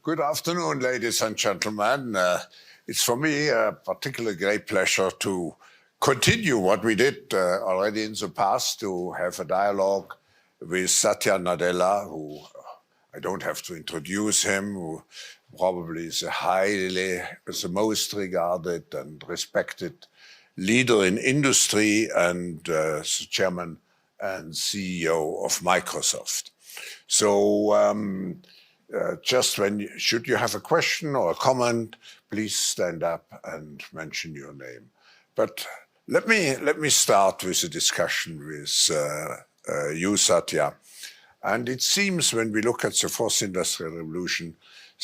Good afternoon, ladies and gentlemen. It's for me a particularly great pleasure to continue what we did already in the past, to have a dialogue with Satya Nadella, who I don't have to introduce him, who probably is the most regarded and respected leader in industry and the chairman and CEO of Microsoft. So should you have a question or a comment, please stand up and mention your name. But let me start with a discussion with you, Satya. And it seems when we look at the fourth industrial revolution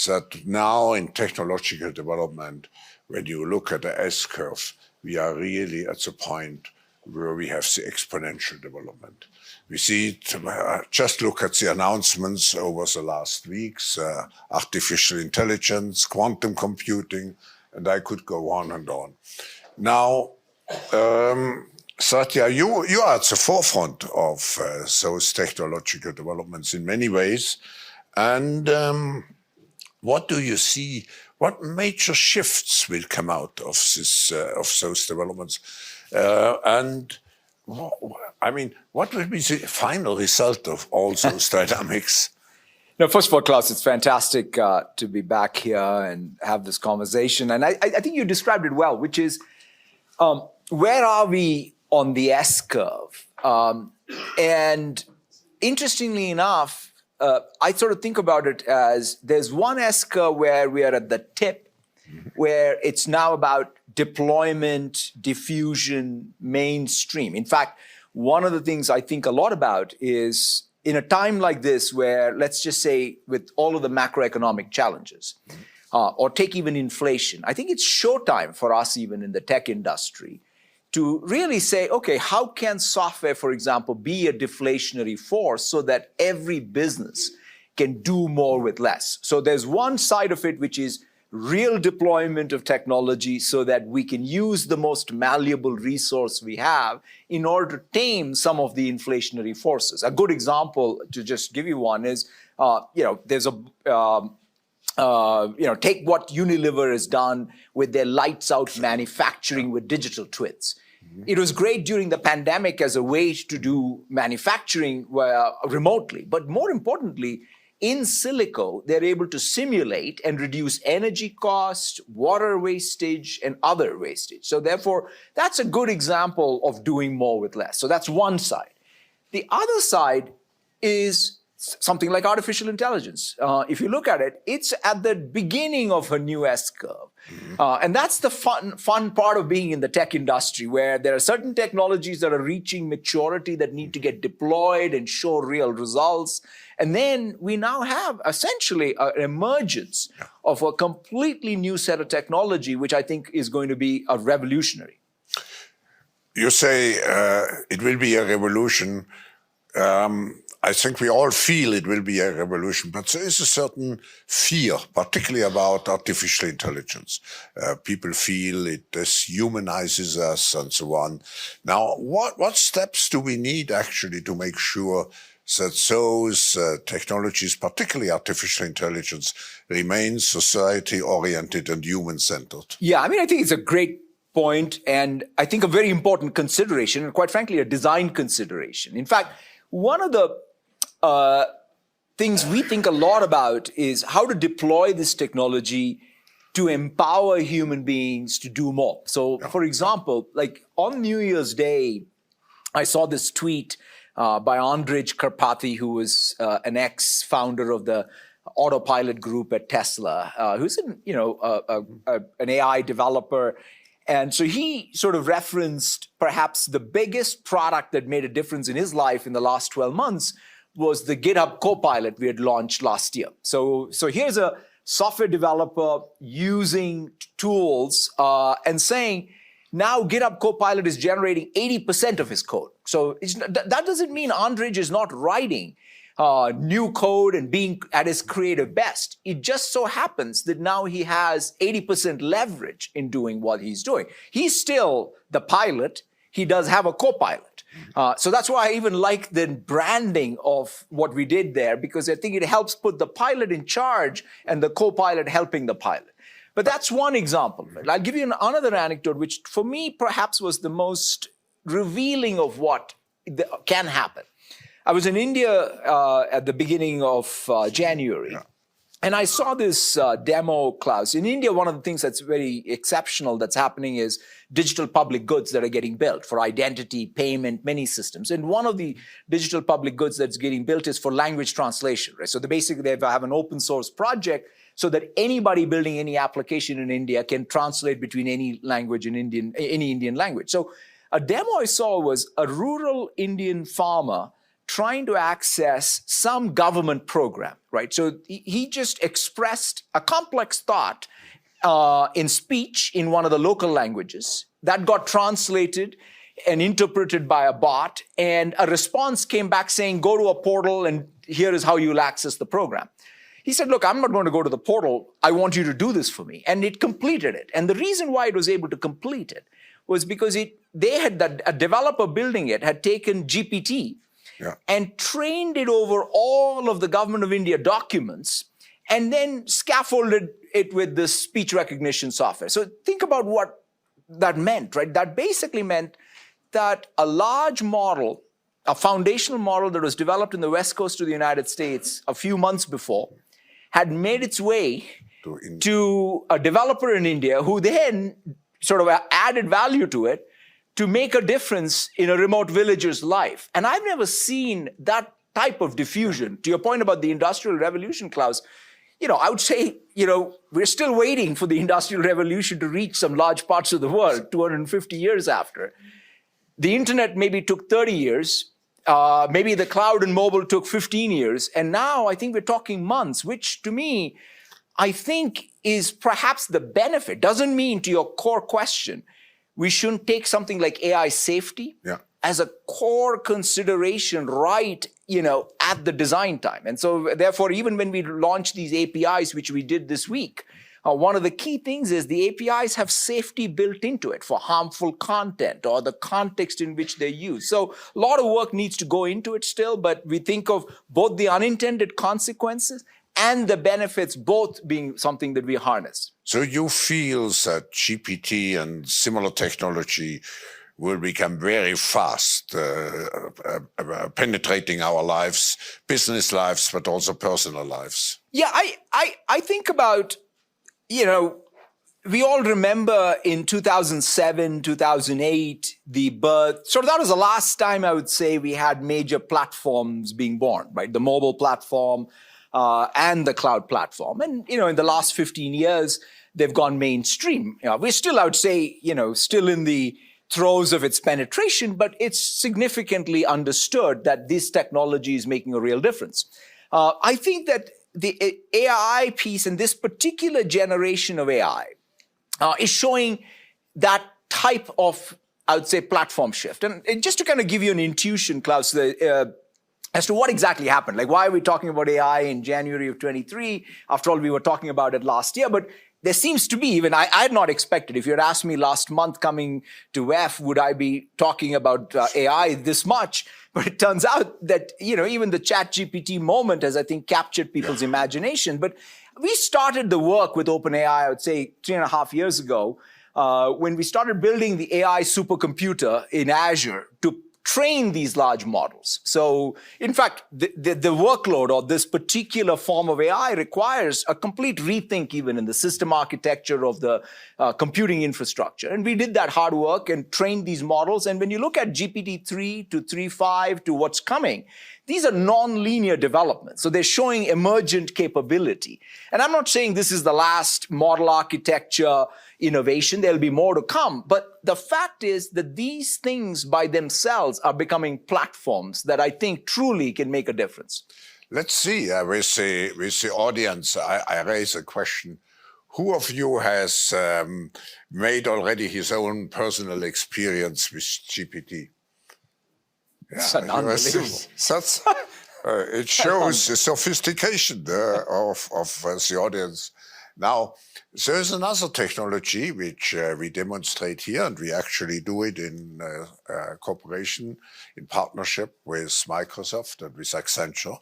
that now in technological development, when you look at the S-curve, we are really at the point where we have the exponential development. We see it, just look at the announcements over the last weeks, artificial intelligence, quantum computing, and I could go on and on. Now, Satya, you are at the forefront of those technological developments in many ways. And what do you see? What major shifts will come out of those developments? What will be the final result of all those dynamics? No, first of all, Klaus, it's fantastic to be back here and have this conversation. And I think you described it well, which is where are we on the S-curve? And interestingly enough, I sort of think about it as there's one S-curve where we are at the tip, where it's now about deployment, diffusion, mainstream. In fact, one of the things I think a lot about is in a time like this where, let's just say, with all of the macroeconomic challenges, or take even inflation, I think it's showtime for us even in the tech industry to really say, okay, how can software, for example, be a deflationary force so that every business can do more with less? So there's one side of it, which is real deployment of technology so that we can use the most malleable resource we have in order to tame some of the inflationary forces. A good example, to just give you one, is, there's a, take what Unilever has done with their lights out manufacturing with digital twins. It was great during the pandemic as a way to do manufacturing remotely, but more importantly, in silico, they're able to simulate and reduce energy cost, water wastage, and other wastage. So therefore, that's a good example of doing more with less. So that's one side. The other side is something like artificial intelligence. If you look at it, it's at the beginning of a new S-curve. And that's the fun part of being in the tech industry, where there are certain technologies that are reaching maturity that need to get deployed and show real results. And then we now have essentially an emergence of a completely new set of technology, which I think is going to be a revolutionary. You say it will be a revolution. I think we all feel it will be a revolution, but there is a certain fear, particularly about artificial intelligence. People feel it dehumanizes us and so on. Now, what steps do we need actually to make sure that those technologies, particularly artificial intelligence, remain society-oriented and human-centered? Yeah, I think it's a great point, and I think a very important consideration, and quite frankly, a design consideration. In fact, one of the things we think a lot about is how to deploy this technology to empower human beings to do more. So, for example, like on New Year's Day, I saw this tweet by Andrej Karpathy, who was an ex-founder of the autopilot group at Tesla, who's an AI developer. And so he sort of referenced perhaps the biggest product that made a difference in his life in the last 12 months was the GitHub Copilot we had launched last year. So here's a software developer using tools and saying, now GitHub Copilot is generating 80% of his code. So that doesn't mean Andrej is not writing new code and being at his creative best. It just so happens that now he has 80% leverage in doing what he's doing. He's still the pilot. He does have a co-pilot. So that's why I even like the branding of what we did there, because I think it helps put the pilot in charge and the co-pilot helping the pilot. But that's one example. Right? I'll give you another anecdote, which for me perhaps was the most revealing of what can happen. I was in India at the beginning of January. Yeah. And I saw this demo, Klaus. In India, one of the things that's very exceptional that's happening is digital public goods that are getting built for identity, payment, many systems. And one of the digital public goods that's getting built is for language translation, right? So basically they have an open source project so that anybody building any application in India can translate between any language in any Indian language. So a demo I saw was a rural Indian farmer trying to access some government program, right? So he just expressed a complex thought in speech in one of the local languages that got translated and interpreted by a bot, and a response came back saying, go to a portal and here is how you'll access the program. He said, look, I'm not going to go to the portal. I want you to do this for me. And it completed it. And the reason why it was able to complete it was because a developer building it had taken GPT and trained it over all of the Government of India documents and then scaffolded it with this speech recognition software. So think about what that meant, right? That basically meant that a large model, a foundational model that was developed in the West Coast of the United States a few months before, had made its way to a developer in India who then sort of added value to it to make a difference in a remote villager's life. And I've never seen that type of diffusion. To your point about the Industrial Revolution, Klaus, I would say, we're still waiting for the Industrial Revolution to reach some large parts of the world 250 years after. The internet maybe took 30 years. Maybe the cloud and mobile took 15 years. And now I think we're talking months, which to me, I think is perhaps the benefit. Doesn't mean, to your core question, we shouldn't take something like AI safety as a core consideration right, at the design time. And so therefore, even when we launch these APIs, which we did this week, one of the key things is the APIs have safety built into it for harmful content or the context in which they're used. So a lot of work needs to go into it still, but we think of both the unintended consequences and the benefits both being something that we harness. So you feel that GPT and similar technology will become very fast, penetrating our lives, business lives, but also personal lives? Yeah, I think about, we all remember in 2007, 2008, the birth. So that was the last time I would say we had major platforms being born, right? The mobile platform and the cloud platform. And, in the last 15 years, they've gone mainstream. We're still, I would say, still in the throes of its penetration, but it's significantly understood that this technology is making a real difference. I think that the AI piece and this particular generation of AI is showing that type of, I would say, platform shift. And just to kind of give you an intuition, Klaus, as to what exactly happened. Like, why are we talking about AI in January of 23? After all, we were talking about it last year, but there seems to be, even I had not expected, if you had asked me last month coming to F, would I be talking about AI this much? But it turns out that, even the ChatGPT moment has, I think, captured people's imagination. But we started the work with OpenAI, I would say 3.5 years ago, when we started building the AI supercomputer in Azure to train these large models. So, in fact, the workload or this particular form of AI requires a complete rethink even in the system architecture of the computing infrastructure. And we did that hard work and trained these models. And when you look at GPT-3 to 3.5 to what's coming, these are non-linear developments. So they're showing emergent capability. And I'm not saying this is the last model architecture innovation. There'll be more to come. But the fact is that these things by themselves are becoming platforms that I think truly can make a difference. Let's see, with the audience, I raise a question. Who of you has made already his own personal experience with GPT? It's unbelievable. It shows the sophistication of the audience. Now, there's another technology which we demonstrate here, and we actually do it in cooperation, in partnership with Microsoft and with Accenture.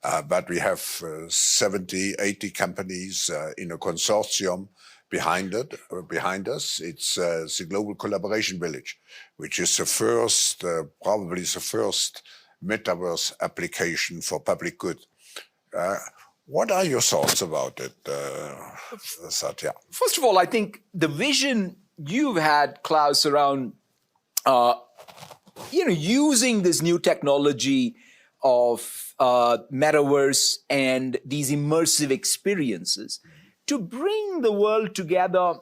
But we have 70, 80 companies in a consortium behind us. It's the Global Collaboration Village, which is the first, probably the first metaverse application for public good. What are your thoughts about it, Satya? First of all, I think the vision you've had, Klaus, around using this new technology of metaverse and these immersive experiences to bring the world together,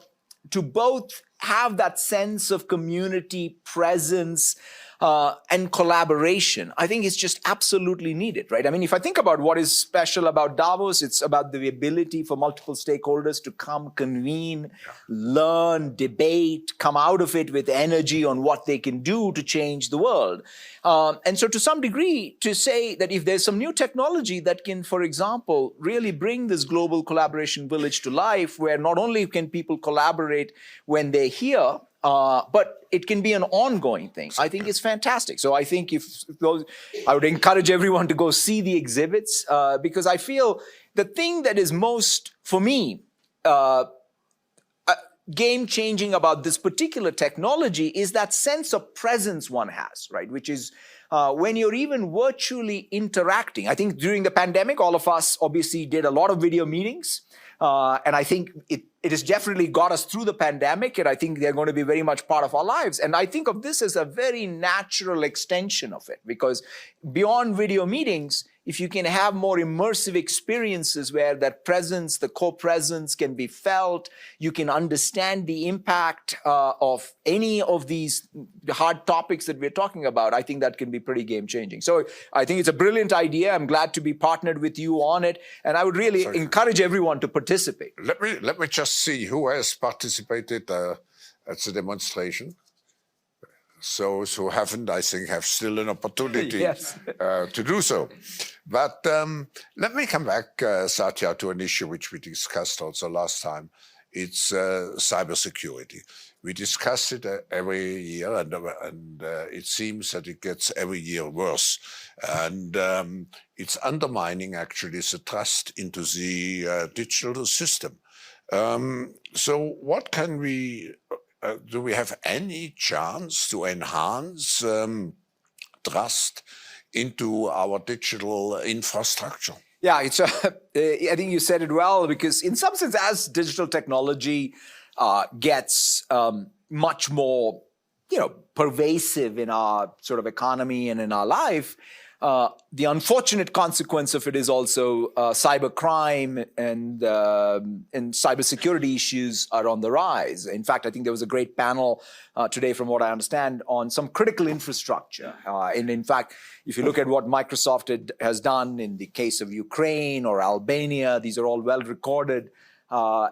to both have that sense of community presence and collaboration, I think it's just absolutely needed, right? I mean, if I think about what is special about Davos, it's about the ability for multiple stakeholders to come, convene, learn, debate, come out of it with energy on what they can do to change the world. And so to some degree, to say that if there's some new technology that can, for example, really bring this global collaboration village to life, where not only can people collaborate when they're here, but it can be an ongoing thing, I think it's fantastic. So I think I would encourage everyone to go see the exhibits, because I feel the thing that is most, for me, game-changing about this particular technology is that sense of presence one has, right? Which is when you're even virtually interacting. I think during the pandemic, all of us obviously did a lot of video meetings. And I think it has definitely got us through the pandemic, and I think they're going to be very much part of our lives. And I think of this as a very natural extension of it, because beyond video meetings, if you can have more immersive experiences where that presence, the co-presence can be felt, you can understand the impact of any of these hard topics that we're talking about, I think that can be pretty game-changing. So I think it's a brilliant idea. I'm glad to be partnered with you on it, and I would really encourage everyone to participate. Let me just see who has participated at the demonstration. Those who haven't, I think, have still an opportunity to do so. But let me come back, Satya, to an issue which we discussed also last time. It's cybersecurity. We discuss it every year, and it seems that it gets every year worse. And it's undermining, actually, the trust into the digital system. So what can we... do we have any chance to enhance trust into our digital infrastructure? Yeah, I think you said it well, because in some sense, as digital technology gets much more, pervasive in our sort of economy and in our life, the unfortunate consequence of it is also cybercrime and cybersecurity issues are on the rise. In fact, I think there was a great panel today, from what I understand, on some critical infrastructure. And in fact, if you look at what Microsoft has done in the case of Ukraine or Albania, these are all well recorded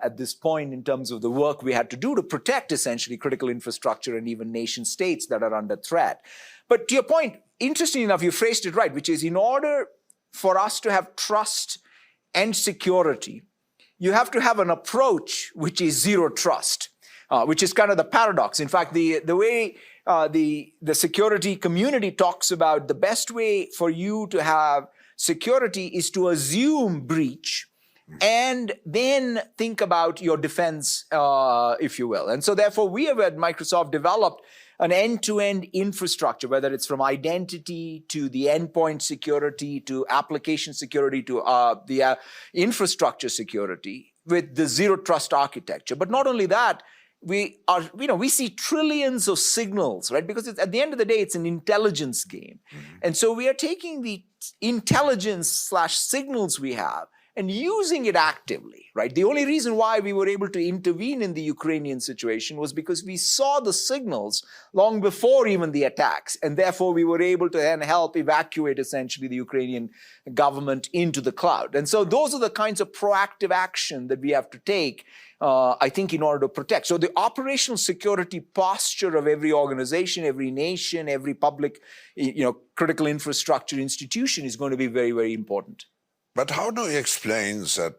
at this point in terms of the work we had to do to protect essentially critical infrastructure and even nation states that are under threat. But to your point, interestingly enough, you phrased it right, which is in order for us to have trust and security, you have to have an approach which is zero trust, which is kind of the paradox. In fact, the way the security community talks about the best way for you to have security is to assume breach and then think about your defense, if you will. And so therefore, we have at Microsoft developed an end-to-end infrastructure, whether it's from identity to the endpoint security to application security to the infrastructure security with the zero trust architecture. But not only that, we see trillions of signals, right? Because at the end of the day, it's an intelligence game. And so we are taking the intelligence/signals we have and using it actively, right? The only reason why we were able to intervene in the Ukrainian situation was because we saw the signals long before even the attacks. And therefore, we were able to then help evacuate essentially the Ukrainian government into the cloud. And so those are the kinds of proactive action that we have to take, I think, in order to protect. So the operational security posture of every organization, every nation, every public, critical infrastructure institution is going to be very, very important. But how do you explain that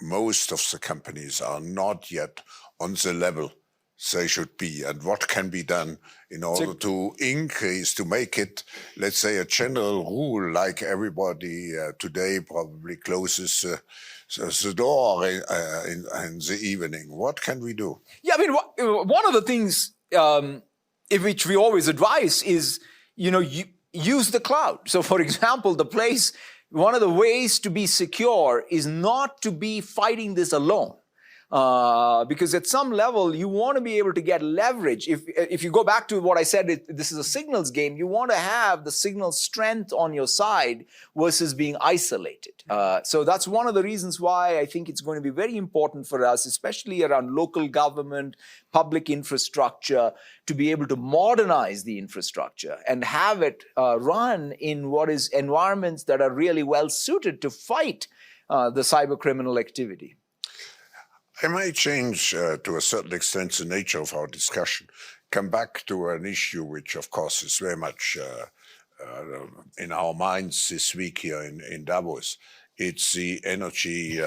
most of the companies are not yet on the level they should be, and what can be done in order to increase, to make it, let's say, a general rule, like everybody today probably closes the door in the evening? What can we do? Yeah, I mean, one of the things in which we always advise is, use the cloud. So, for example, one of the ways to be secure is not to be fighting this alone. Because at some level, you want to be able to get leverage. If you go back to what I said, this is a signals game, you want to have the signal strength on your side versus being isolated. So that's one of the reasons why I think it's going to be very important for us, especially around local government, public infrastructure, to be able to modernize the infrastructure and have it run in what is environments that are really well suited to fight the cyber criminal activity. I might change to a certain extent the nature of our discussion, come back to an issue which, of course, is very much in our minds this week here in Davos. It's the energy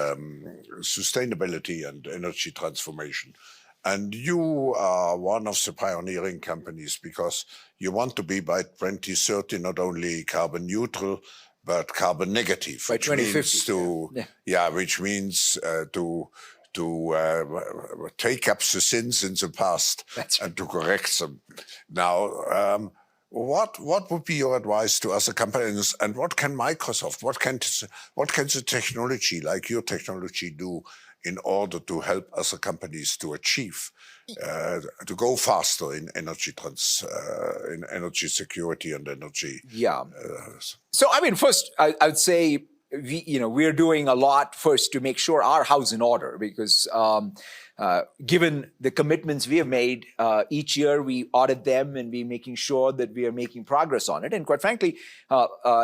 sustainability and energy transformation. And you are one of the pioneering companies because you want to be by 2030 not only carbon neutral, but carbon negative. By 2050. Which means to take up the sins in the past and to correct them. Now, what would be your advice to other companies, and what can Microsoft, what can the technology like your technology do in order to help other companies to achieve, to go faster in in energy security and energy? So, I mean, first, I would say, we're doing a lot first to make sure our house is in order, because given the commitments we have made, each year we audit them and we're making sure that we are making progress on it. And quite frankly,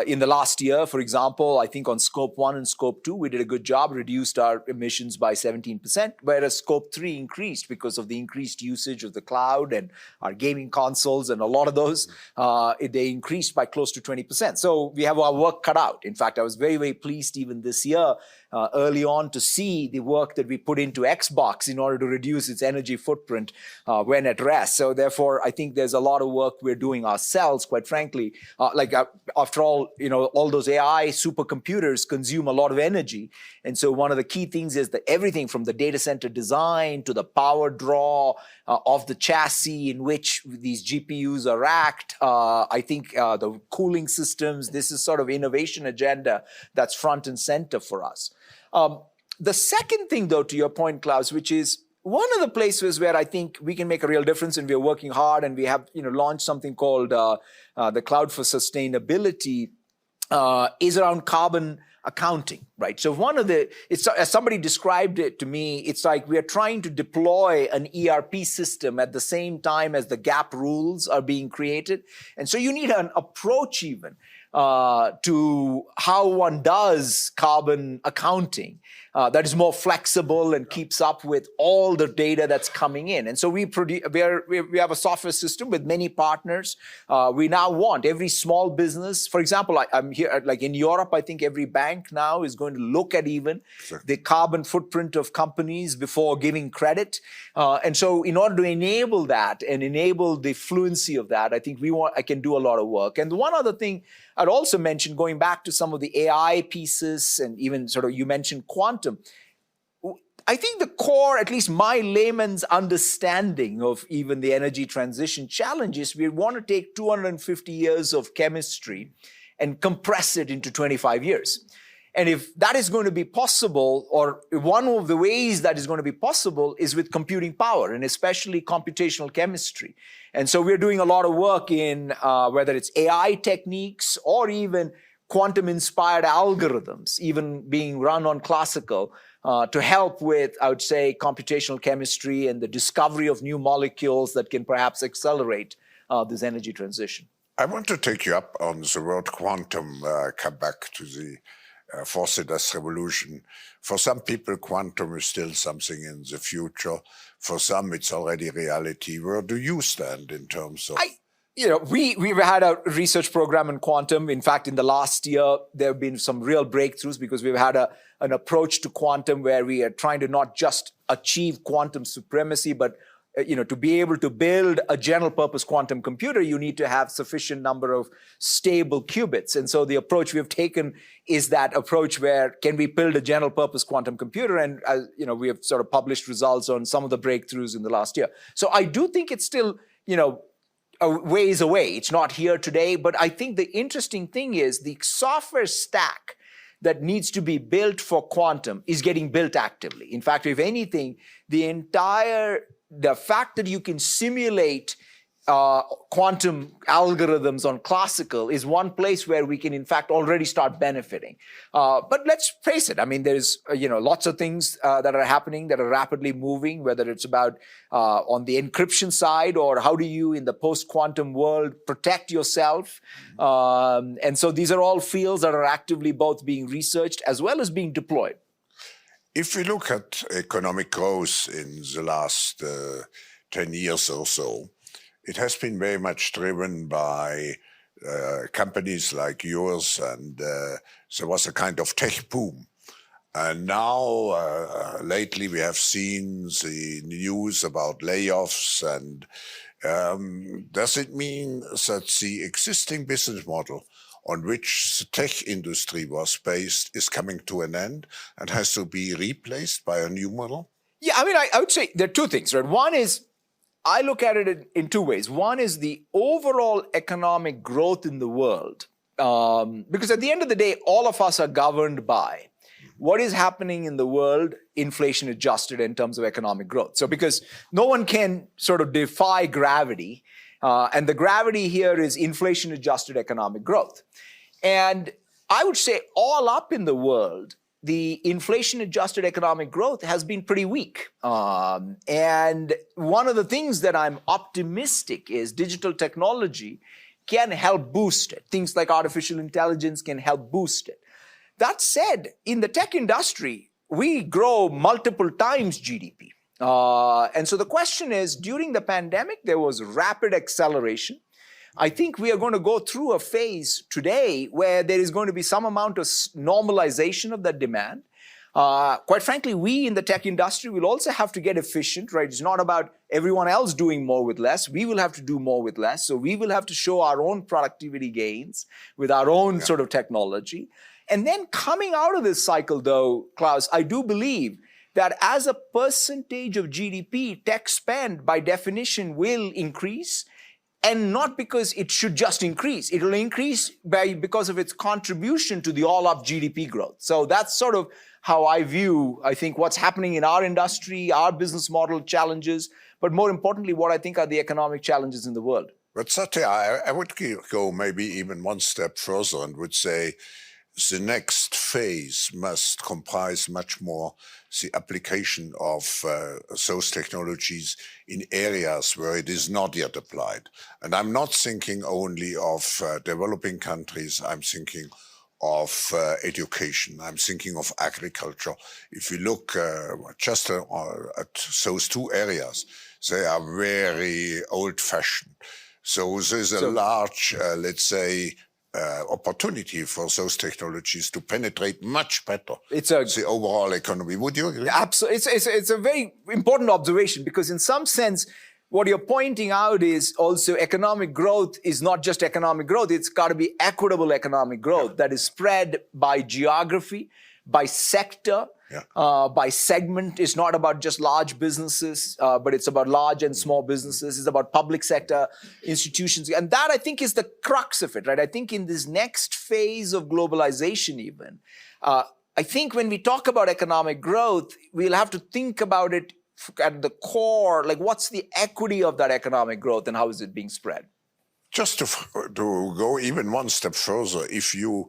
in the last year, for example, I think on Scope 1 and Scope 2, we did a good job, reduced our emissions by 17%, whereas Scope 3 increased because of the increased usage of the cloud and our gaming consoles, and a lot of those, they increased by close to 20%. So we have our work cut out. In fact, I was very, very pleased even this year, early on, to see the work that we put into Xbox in order to reduce its energy footprint when at rest. So therefore, I think there's a lot of work we're doing ourselves, quite frankly. After all, all those AI supercomputers consume a lot of energy. And so one of the key things is that everything from the data center design to the power draw of the chassis in which these GPUs are racked, I think the cooling systems, this is sort of innovation agenda that's front and center for us. The second thing, though, to your point, Klaus, which is one of the places where I think we can make a real difference, and we're working hard, and we have launched something called the Cloud for Sustainability, is around carbon accounting, right? So as somebody described it to me, it's like we are trying to deploy an ERP system at the same time as the GAP rules are being created. And so you need an approach even to how one does carbon accounting that is more flexible and keeps up with all the data that's coming in. And so we have a software system with many partners. We now want every small business, for example, I'm here, like in Europe, I think every bank now is going to look at even the carbon footprint of companies before giving credit. And so in order to enable that and enable the fluency of that, I think I can do a lot of work. And one other thing I'd also mention, going back to some of the AI pieces, and even sort of you mentioned quantum, I think the core, at least my layman's understanding of even the energy transition challenge is we want to take 250 years of chemistry and compress it into 25 years. And if that is going to be possible, or one of the ways that is going to be possible is with computing power, and especially computational chemistry. And so we're doing a lot of work in whether it's AI techniques or even quantum-inspired algorithms, even being run on classical, to help with, I would say, computational chemistry and the discovery of new molecules that can perhaps accelerate this energy transition. I want to take you up on the word quantum, come back to the fourth industrial revolution. For some people, quantum is still something in the future. For some, it's already reality. Where do you stand in terms of we've had a research program in quantum. In fact, in the last year, there have been some real breakthroughs because we've had an approach to quantum where we are trying to not just achieve quantum supremacy, but to be able to build a general purpose quantum computer, you need to have sufficient number of stable qubits. And so the approach we've taken is that approach where can we build a general purpose quantum computer? And we have sort of published results on some of the breakthroughs in the last year. So I do think it's still, a ways away. It's not here today, but I think the interesting thing is the software stack that needs to be built for quantum is getting built actively. In fact, if anything, the fact that you can simulate quantum algorithms on classical is one place where we can, in fact, already start benefiting. But let's face it. I mean, there's lots of things that are happening that are rapidly moving, whether it's about on the encryption side or how do you, in the post-quantum world, protect yourself. And so these are all fields that are actively both being researched as well as being deployed. If we look at economic growth in the last 10 years or so, it has been very much driven by companies like yours, and there was a kind of tech boom. And now, lately, we have seen the news about layoffs. And does it mean that the existing business model on which the tech industry was based is coming to an end and has to be replaced by a new model? Yeah, I mean, I would say there are two things, right? One is, I look at it in two ways. One is the overall economic growth in the world, because at the end of the day, all of us are governed by what is happening in the world, inflation adjusted in terms of economic growth. So because no one can sort of defy gravity, and the gravity here is inflation adjusted economic growth. And I would say all up in the world, the inflation-adjusted economic growth has been pretty weak. And one of the things that I'm optimistic is digital technology can help boost it. Things like artificial intelligence can help boost it. That said, in the tech industry, we grow multiple times GDP. And so the question is, during the pandemic, there was rapid acceleration. I think we are going to go through a phase today where there is going to be some amount of normalization of that demand. Quite frankly, we in the tech industry will also have to get efficient, right? It's not about everyone else doing more with less. We will have to do more with less. So we will have to show our own productivity gains with our own sort of technology. And then coming out of this cycle, though, Klaus, I do believe that as a percentage of GDP, tech spend by definition will increase. And not because it should just increase. It will increase because of its contribution to the all-up GDP growth. So that's sort of how I view, I think, what's happening in our industry, our business model challenges, but more importantly, what I think are the economic challenges in the world. But Satya, I would go maybe even one step further and would say the next phase must comprise much more the application of those technologies in areas where it is not yet applied. And I'm not thinking only of developing countries, I'm thinking of education, I'm thinking of agriculture. If you look just at those two areas, they are very old-fashioned. So there's a large, let's say, opportunity for those technologies to penetrate much better the overall economy. Would you agree? Absolutely. It's a very important observation because in some sense, what you're pointing out is also economic growth is not just economic growth. It's got to be equitable economic growth that is spread by geography, by sector, by segment. It's not about just large businesses, but it's about large and small businesses. It's about public sector institutions. And that, I think, is the crux of it, right? I think in this next phase of globalization even, I think when we talk about economic growth, we'll have to think about it at the core, like what's the equity of that economic growth and how is it being spread? Just to go even one step further, if you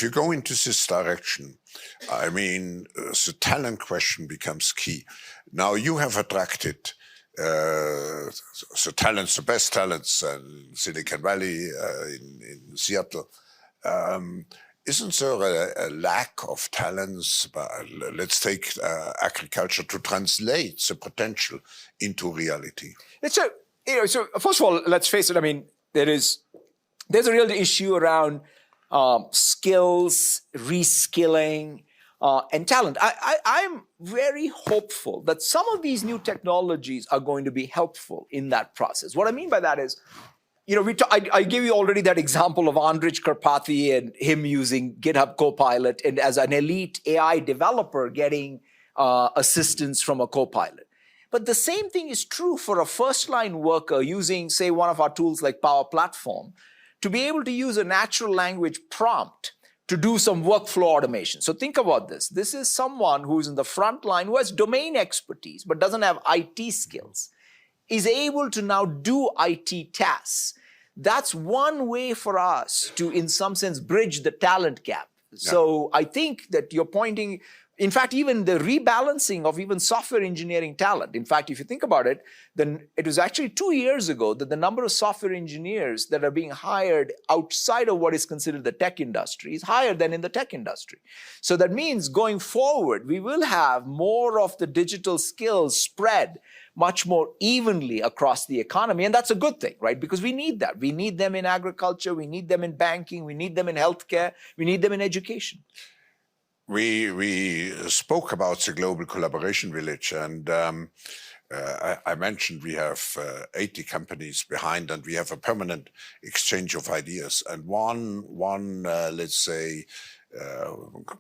go into this direction, I mean, the talent question becomes key. Now, you have attracted the talents, the best talents in Silicon Valley, in Seattle. Isn't there a lack of talents? Let's take agriculture to translate the potential into reality. So first of all, let's face it. I mean, there's a real issue around skills, reskilling, and talent. I'm very hopeful that some of these new technologies are going to be helpful in that process. What I mean by that is, I gave you already that example of Andrij Karpathy and him using GitHub Copilot and as an elite AI developer getting assistance from a Copilot. But the same thing is true for a first-line worker using, say, one of our tools like Power Platform to be able to use a natural language prompt to do some workflow automation. So think about this. This is someone who's in the front line, who has domain expertise but doesn't have IT skills, is able to now do IT tasks. That's one way for us to, in some sense, bridge the talent gap. Yeah. So I think that you're pointing, in fact, even the rebalancing of even software engineering talent. In fact, if you think about it, then it was actually 2 years ago that the number of software engineers that are being hired outside of what is considered the tech industry is higher than in the tech industry. So that means going forward, we will have more of the digital skills spread much more evenly across the economy. And that's a good thing, right? Because we need that. We need them in agriculture. We need them in banking. We need them in healthcare. We need them in education. We spoke about the Global Collaboration Village, and I mentioned we have 80 companies behind, and we have a permanent exchange of ideas. And one let's say,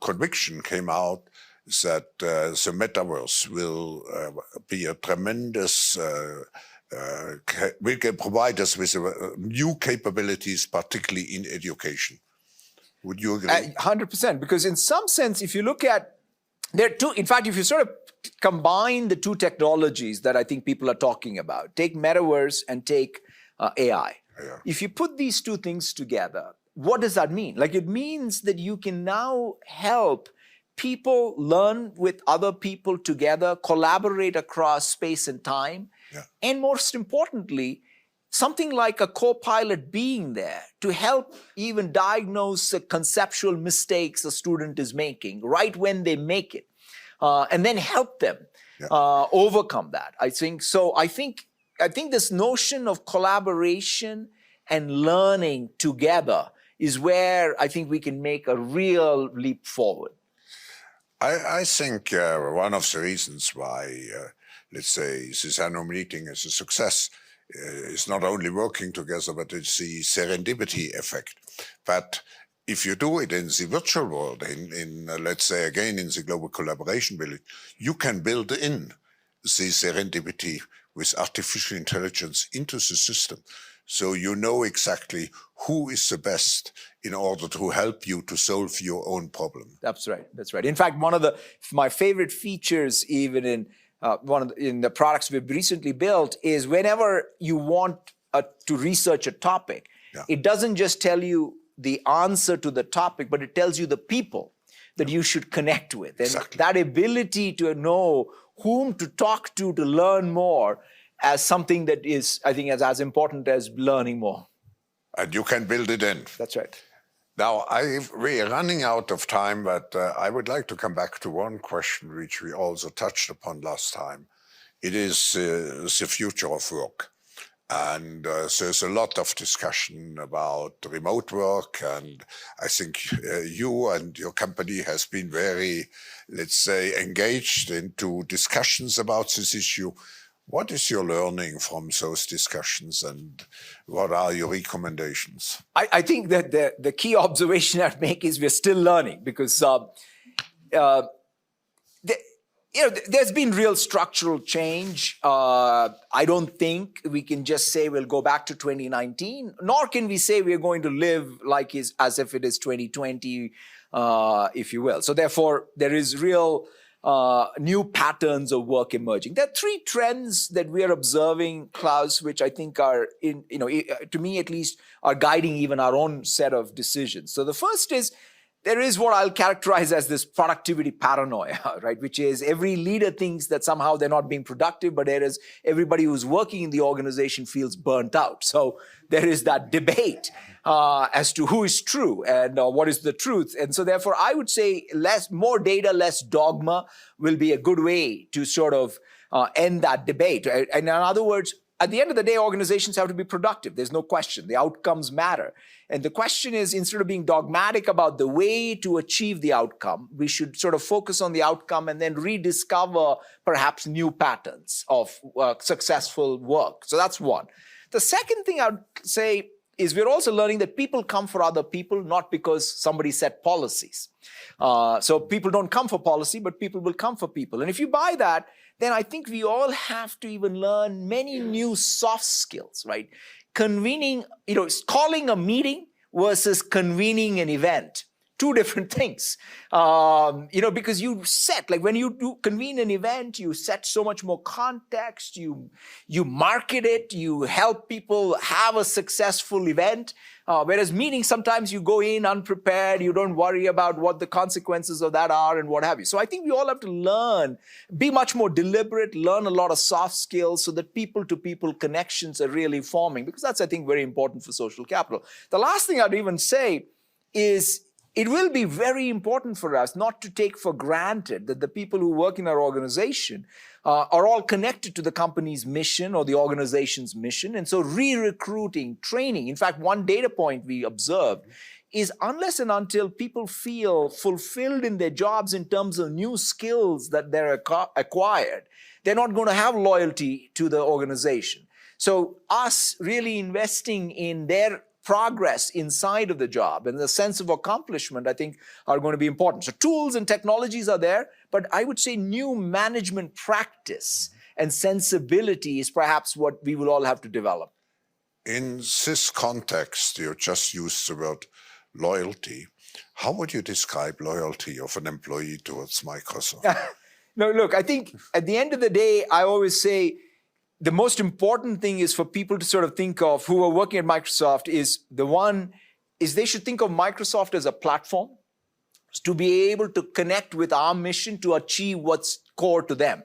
conviction came out that the metaverse will be a tremendous, will provide us with new capabilities, particularly in education. Would you agree? 100%, because in some sense, if you look at, there are two, in fact, if you sort of combine the two technologies that I think people are talking about, take metaverse and take AI. Yeah. If you put these two things together, what does that mean? Like, it means that you can now help people learn with other people together, collaborate across space and time, yeah. And most importantly, something like a co-pilot being there to help even diagnose the conceptual mistakes a student is making right when they make it, and then help them overcome that. I think this notion of collaboration and learning together is where I think we can make a real leap forward. I think one of the reasons why, let's say, this annual meeting is a success is not only working together, but it's the serendipity effect. But if you do it in the virtual world, let's say again in the Global Collaboration Village, you can build in the serendipity with artificial intelligence into the system. So you know exactly who is the best in order to help you to solve your own problem. That's right. That's right. In fact, one of my favorite features, even in in the products we've recently built, is whenever you want to research a topic, yeah. It doesn't just tell you the answer to the topic, but it tells you the people that you should connect with. And exactly. That ability to know whom to talk to learn more as something that is, I think, as important as learning more. And you can build it in. That's right. Now, we're running out of time, but I would like to come back to one question which we also touched upon last time. It is the future of work. And there's a lot of discussion about remote work. And I think you and your company has been very, let's say, engaged into discussions about this issue. What is your learning from those discussions, and what are your recommendations? I think that the key observation I'd make is we're still learning, because there's been real structural change. I don't think we can just say we'll go back to 2019, nor can we say we're going to live like as if it is 2020, if you will. So therefore, there is real new patterns of work emerging. There are three trends that we are observing, Klaus, which I think are, to me at least, are guiding even our own set of decisions. So the first is, there is what I'll characterize as this productivity paranoia, right? Which is every leader thinks that somehow they're not being productive, but there is everybody who's working in the organization feels burnt out. So there is that debate as to who is true and what is the truth. And so therefore, I would say more data, less dogma will be a good way to sort of end that debate. And in other words, at the end of the day, organizations have to be productive. There's no question. The outcomes matter. And the question is, instead of being dogmatic about the way to achieve the outcome, we should sort of focus on the outcome and then rediscover perhaps new patterns of successful work. So that's one. The second thing I would say is we're also learning that people come for other people, not because somebody set policies. So people don't come for policy, but people will come for people. And if you buy that, then I think we all have to even learn many new soft skills, right? Convening, calling a meeting versus convening an event. Two different things, because you set, like when you do convene an event, you set so much more context, you market it, you help people have a successful event. Whereas meetings, sometimes you go in unprepared, you don't worry about what the consequences of that are and what have you. So I think we all have to learn, be much more deliberate, learn a lot of soft skills so that people-to-people connections are really forming, because that's, I think, very important for social capital. The last thing I'd even say is, it will be very important for us not to take for granted that the people who work in our organization are all connected to the company's mission or the organization's mission. And so re-recruiting, training. In fact, one data point we observed is unless and until people feel fulfilled in their jobs in terms of new skills that they're acquired, they're not going to have loyalty to the organization. So us really investing in their progress inside of the job and the sense of accomplishment, I think, are going to be important. So tools and technologies are there, but I would say new management practice and sensibility is perhaps what we will all have to develop. In this context, you just used the word loyalty. How would you describe loyalty of an employee towards Microsoft? No, look, I think at the end of the day, I always say, the most important thing is for people to sort of think of, who are working at Microsoft, is they should think of Microsoft as a platform to be able to connect with our mission to achieve what's core to them.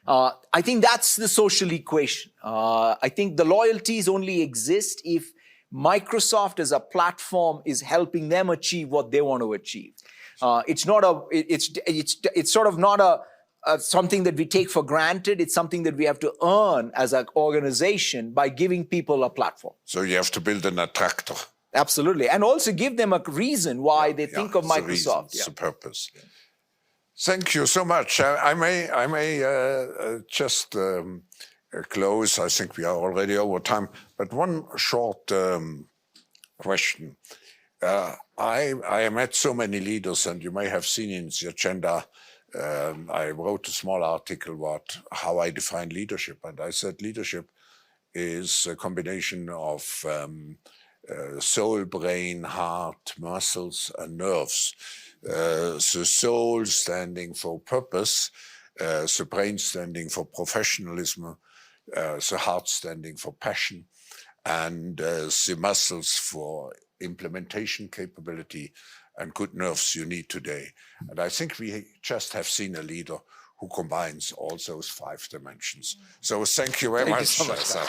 I think that's the social equation. I think the loyalties only exist if Microsoft as a platform is helping them achieve what they want to achieve. It's sort of not something that we take for granted. It's something that we have to earn as an organization by giving people a platform. So you have to build an attractor. Absolutely. And also give them a reason why they think of Microsoft. It's the purpose. Yeah. Thank you so much. I may just close. I think we are already over time. But one short question. I met so many leaders, and you may have seen in the agenda, I wrote a small article about how I define leadership. And I said leadership is a combination of soul, brain, heart, muscles, and nerves. The soul standing for purpose, the brain standing for professionalism, the heart standing for passion, and the muscles for implementation capability and good nerves you need today. And I think we just have seen a leader who combines all those 5 dimensions. So thank you very much. Thank you so much.